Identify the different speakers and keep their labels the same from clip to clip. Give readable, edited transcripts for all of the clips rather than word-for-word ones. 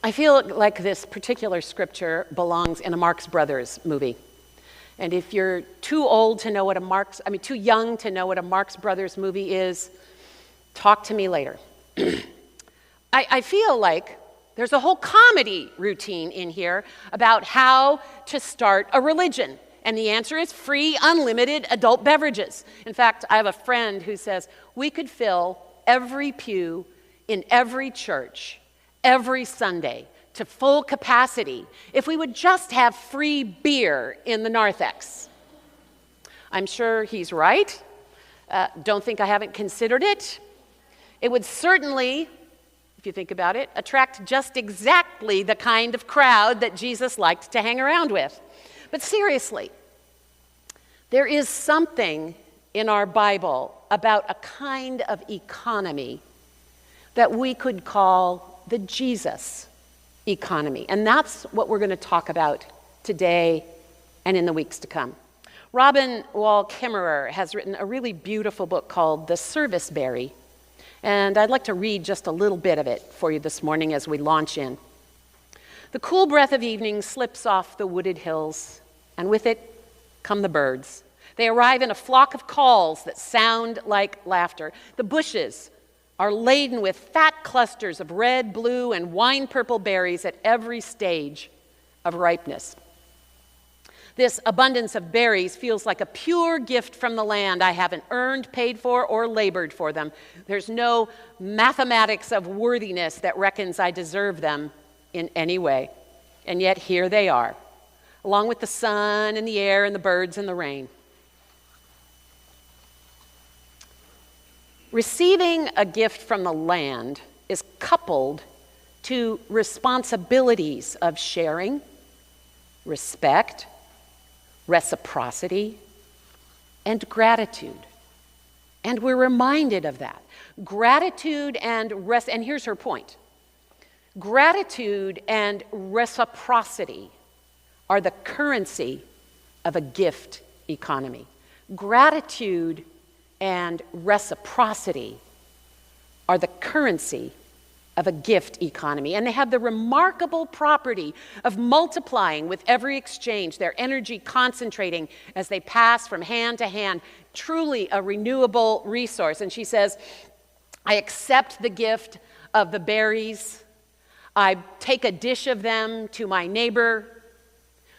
Speaker 1: I feel like this particular scripture belongs in a Marx Brothers movie. And if you're too old to know what too young to know what a Marx Brothers movie is, talk to me later. I feel like there's a whole comedy routine in here about how to start a religion. And the answer is free, unlimited adult beverages. In fact, I have a friend who says we could fill every pew in every church every Sunday to full capacity if we would just have free beer in the narthex. I'm sure he's right. Don't think I haven't considered it. It would certainly, if you think about it, attract just exactly the kind of crowd that Jesus liked to hang around with. But seriously, there is something in our Bible about a kind of economy that we could call the Jesus economy. And that's what we're going to talk about today and in the weeks to come. Robin Wall Kimmerer has written a really beautiful book called The Serviceberry. And I'd like to read just a little bit of it for you this morning as we launch in. The cool breath of evening slips off the wooded hills, and with it come the birds. They arrive in a flock of calls that sound like laughter. The bushes are laden with fat clusters of red, blue, and wine-purple berries at every stage of ripeness. This abundance of berries feels like a pure gift from the land. I haven't earned, paid for, or labored for them. There's no mathematics of worthiness that reckons I deserve them in any way. And yet here they are, along with the sun and the air and the birds and the rain. Receiving a gift from the land is coupled to responsibilities of sharing, respect, reciprocity, and gratitude. And we're reminded of that. Gratitude and here's her point. Gratitude and reciprocity are the currency of a gift economy. Gratitude and reciprocity are the currency of a gift economy. And they have the remarkable property of multiplying with every exchange, their energy concentrating as they pass from hand to hand, truly a renewable resource. And she says, I accept the gift of the berries. I take a dish of them to my neighbor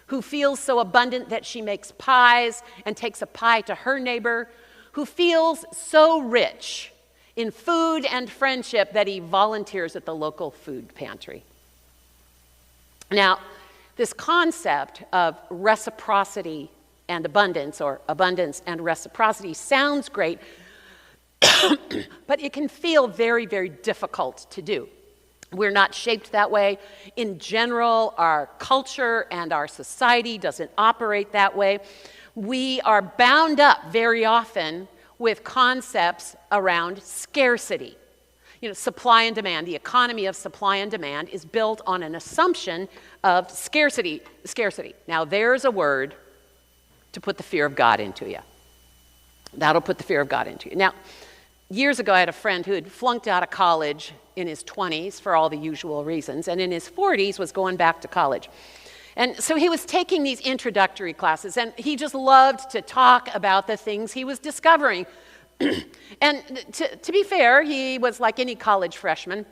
Speaker 1: who feels so abundant that she makes pies and takes a pie to her neighbor, who feels so rich in food and friendship that he volunteers at the local food pantry. Now, this concept of reciprocity and abundance, or abundance and reciprocity, sounds great, but it can feel very, very difficult to do. We're not shaped that way. In general, our culture and our society doesn't operate that way. We are bound up very often with concepts around scarcity. Supply and demand. The economy of supply and demand is built on an assumption of scarcity. Now, there's a word to put the fear of God into you. That'll put the fear of God into you. Now, years ago, I had a friend who had flunked out of college in his 20s for all the usual reasons, and in his 40s was going back to college. And so he was taking these introductory classes, and he just loved to talk about the things he was discovering. And to be fair, he was like any college freshman.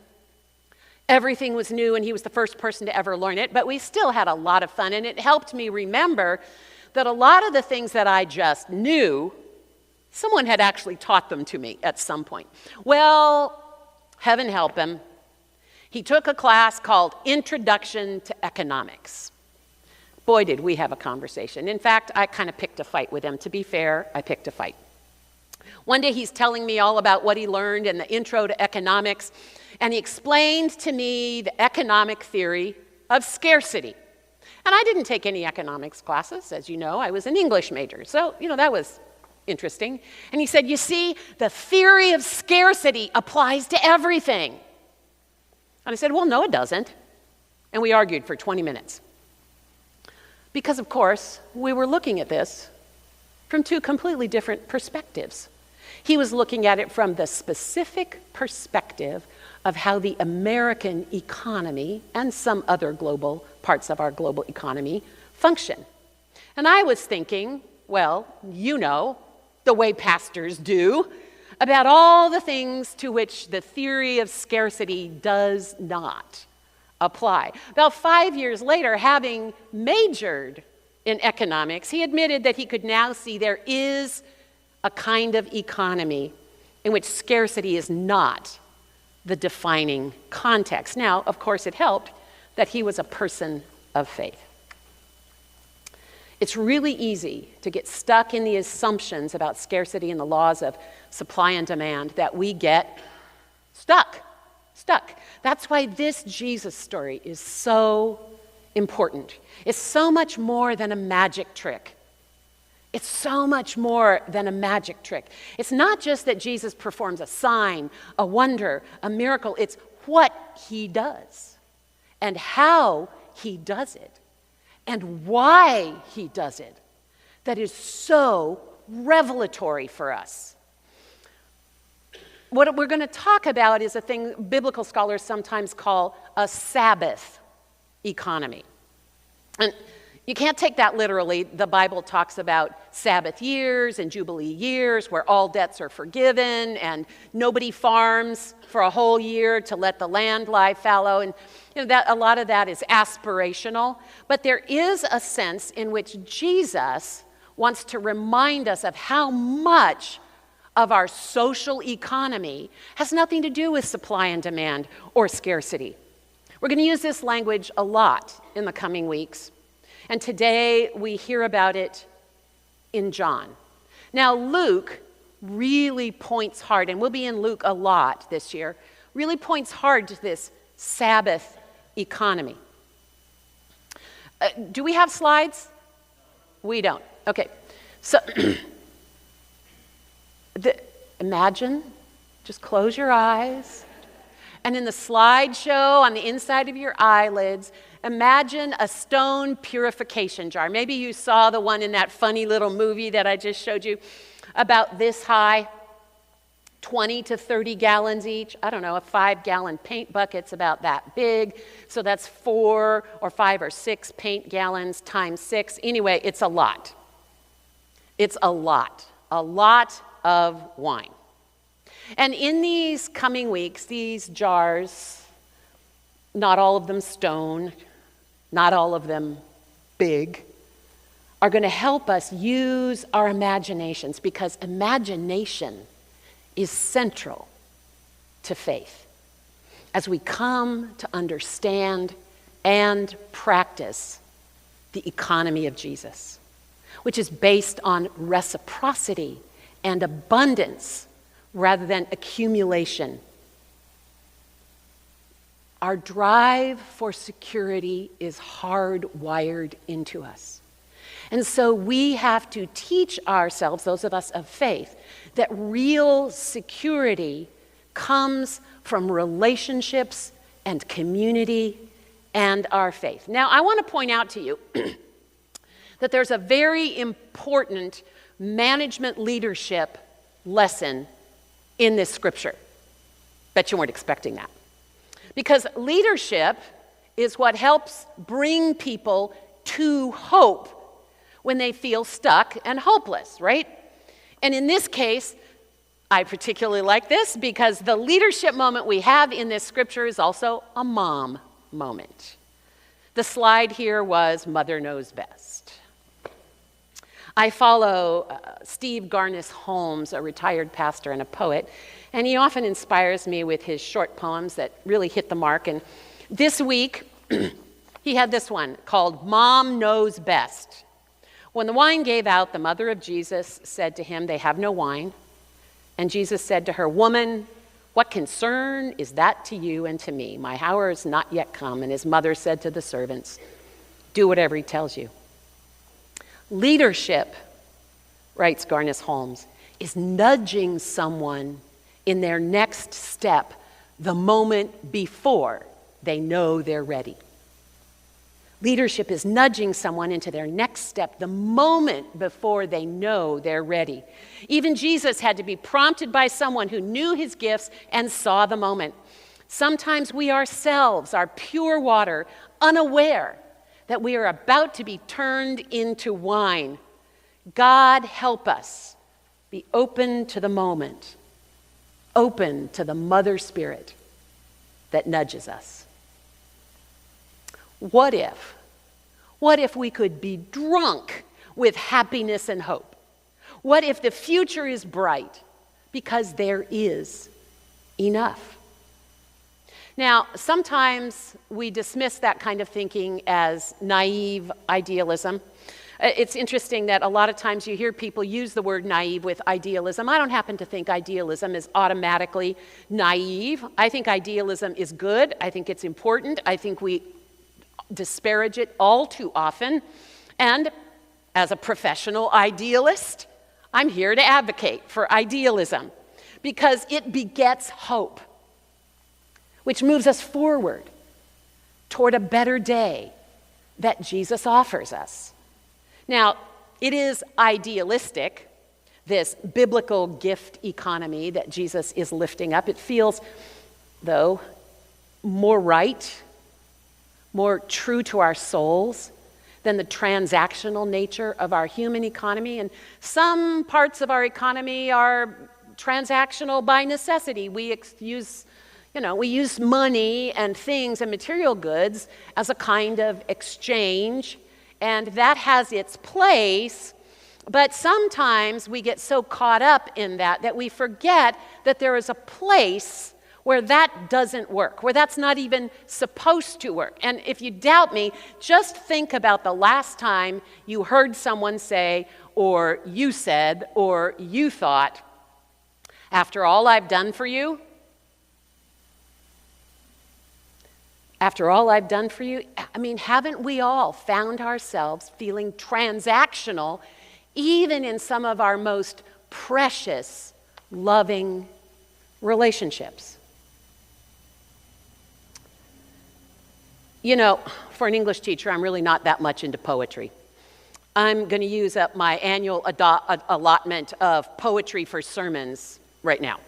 Speaker 1: Everything was new, and he was the first person to ever learn it, but we still had a lot of fun, and it helped me remember that a lot of the things that I just knew, someone had actually taught them to me at some point. Well, heaven help him. He took a class called Introduction to Economics. Boy, did we have a conversation. In fact, I kind of picked a fight with him. To be fair, I picked a fight. One day he's telling me all about what he learned in the intro to economics, and he explained to me the economic theory of scarcity. And I didn't take any economics classes, as you know. I was an English major, so, that was interesting. And he said, you see, the theory of scarcity applies to everything. And I said, well, no, it doesn't. And we argued for 20 minutes. Because, of course, we were looking at this from two completely different perspectives. He was looking at it from the specific perspective of how the American economy and some other global parts of our global economy function. And I was thinking, well, you know, the way pastors do, about all the things to which the theory of scarcity does not apply. About 5 years later, having majored in economics, he admitted that he could now see there is a kind of economy in which scarcity is not the defining context. Now, of course, it helped that he was a person of faith. It's really easy to get stuck in the assumptions about scarcity and the laws of supply and demand that we get stuck. That's why this Jesus story is so important. It's so much more than a magic trick. It's so much more than a magic trick. It's not just that Jesus performs a sign, a wonder, a miracle. It's what he does and how he does it and why he does it that is so revelatory for us. What we're going to talk about is a thing biblical scholars sometimes call a Sabbath economy. And you can't take that literally. The Bible talks about Sabbath years and Jubilee years where all debts are forgiven and nobody farms for a whole year to let the land lie fallow. And that a lot of that is aspirational. But there is a sense in which Jesus wants to remind us of how much of our social economy has nothing to do with supply and demand or scarcity. We're going to use this language a lot in the coming weeks. And today we hear about it in John. Now, Luke really points hard, and we'll be in Luke a lot this year, really points hard to this Sabbath economy. Do we have slides? We don't. Okay. So imagine, just close your eyes, and in the slideshow on the inside of your eyelids, imagine a stone purification jar. Maybe you saw the one in that funny little movie that I just showed you, about this high, 20 to 30 gallons each. I don't know, a 5-gallon paint bucket's about that big. So that's 4 or 5 or 6 paint gallons times 6. Anyway, it's a lot. It's a lot of wine. And in these coming weeks, these jars, not all of them stone, not all of them big, are going to help us use our imaginations, because imagination is central to faith as we come to understand and practice the economy of Jesus, which is based on reciprocity and abundance rather than accumulation. Our drive for security is hardwired into us. And so we have to teach ourselves, those of us of faith, that real security comes from relationships and community and our faith. Now, I want to point out to you that there's a very important management leadership lesson in this scripture. Bet you weren't expecting that. Because leadership is what helps bring people to hope when they feel stuck and hopeless, right? And in this case, I particularly like this because the leadership moment we have in this scripture is also a mom moment. The slide here was Mother Knows Best. I follow Steve Garnis-Holmes, a retired pastor and a poet, and he often inspires me with his short poems that really hit the mark. And this week, he had this one called Mom Knows Best. When the wine gave out, the mother of Jesus said to him, "They have no wine." And Jesus said to her, "Woman, what concern is that to you and to me? My hour is not yet come." And his mother said to the servants, "Do whatever he tells you." Leadership, writes Garnis-Holmes, is nudging someone in their next step the moment before they know they're ready. Leadership is nudging someone into their next step the moment before they know they're ready. Even Jesus had to be prompted by someone who knew his gifts and saw the moment. Sometimes we ourselves are pure water, unaware that we are about to be turned into wine. God help us be open to the moment, open to the Mother Spirit that nudges us. What if we could be drunk with happiness and hope? What if the future is bright because there is enough? Now, sometimes we dismiss that kind of thinking as naive idealism. It's interesting that a lot of times you hear people use the word naive with idealism. I don't happen to think idealism is automatically naive. I think idealism is good. I think it's important. I think we disparage it all too often. And as a professional idealist, I'm here to advocate for idealism because it begets hope, which moves us forward toward a better day that Jesus offers us. Now, it is idealistic, this biblical gift economy that Jesus is lifting up. It feels, though, more right, more true to our souls than the transactional nature of our human economy. And some parts of our economy are transactional by necessity. We use money and things and material goods as a kind of exchange, and that has its place. But sometimes we get so caught up in that we forget that there is a place where that doesn't work, where that's not even supposed to work. And if you doubt me, just think about the last time you heard someone say, or you said, or you thought, after all I've done for you, after all I've done for you, I mean, haven't we all found ourselves feeling transactional even in some of our most precious, loving relationships? You know, for an English teacher, I'm really not that much into poetry. I'm going to use up my annual allotment of poetry for sermons right now.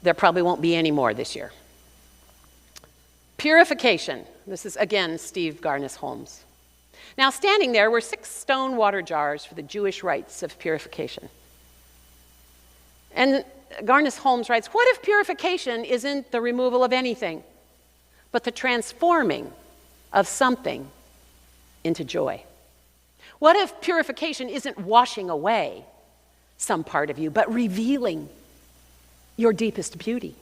Speaker 1: There probably won't be any more this year. Purification. This is, again, Steve Garnis Holmes. Now, standing there were 6 stone water jars for the Jewish rites of purification. And Garnis Holmes writes, what if purification isn't the removal of anything, but the transforming of something into joy? What if purification isn't washing away some part of you, but revealing your deepest beauty?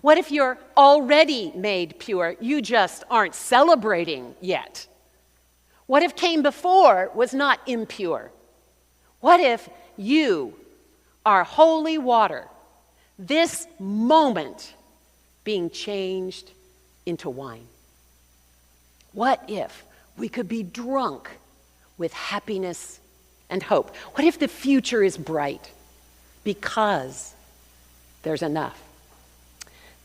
Speaker 1: What if you're already made pure, you just aren't celebrating yet? What if came before was not impure? What if you are holy water, this moment being changed into wine? What if we could be drunk with happiness and hope? What if the future is bright because there's enough?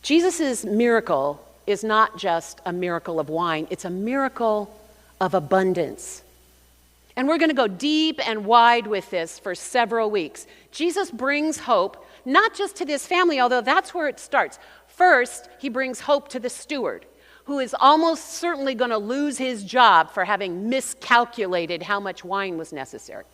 Speaker 1: Jesus' miracle is not just a miracle of wine, it's a miracle of abundance. And we're going to go deep and wide with this for several weeks. Jesus brings hope, not just to this family, although that's where it starts. First, he brings hope to the steward, who is almost certainly going to lose his job for having miscalculated how much wine was necessary.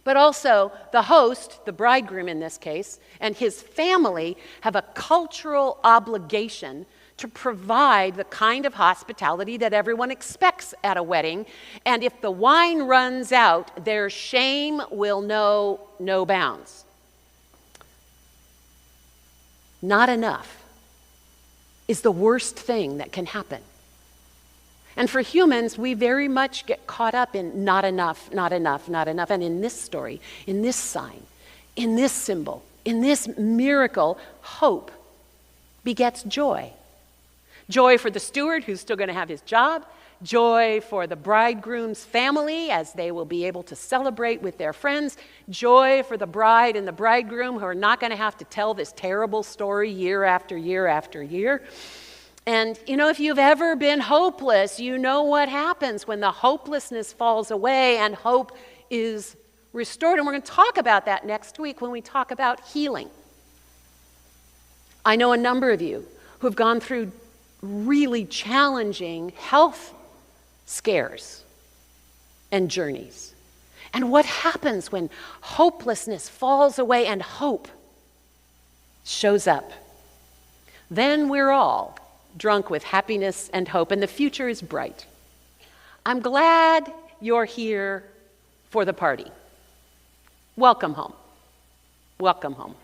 Speaker 1: But also, the host, the bridegroom in this case, and his family have a cultural obligation to provide the kind of hospitality that everyone expects at a wedding. And if the wine runs out, their shame will know no bounds. Not enough is the worst thing that can happen. And for humans, we very much get caught up in not enough, not enough, not enough. And in this story, in this sign, in this symbol, in this miracle, hope begets joy. Joy for the steward who's still going to have his job. Joy for the bridegroom's family as they will be able to celebrate with their friends. Joy for the bride and the bridegroom who are not going to have to tell this terrible story year after year after year. And if you've ever been hopeless, you know what happens when the hopelessness falls away and hope is restored. And we're going to talk about that next week when we talk about healing. I know a number of you who've gone through really challenging health scares and journeys. And what happens when hopelessness falls away and hope shows up? Then we're all drunk with happiness and hope, and the future is bright. I'm glad you're here for the party. Welcome home. Welcome home.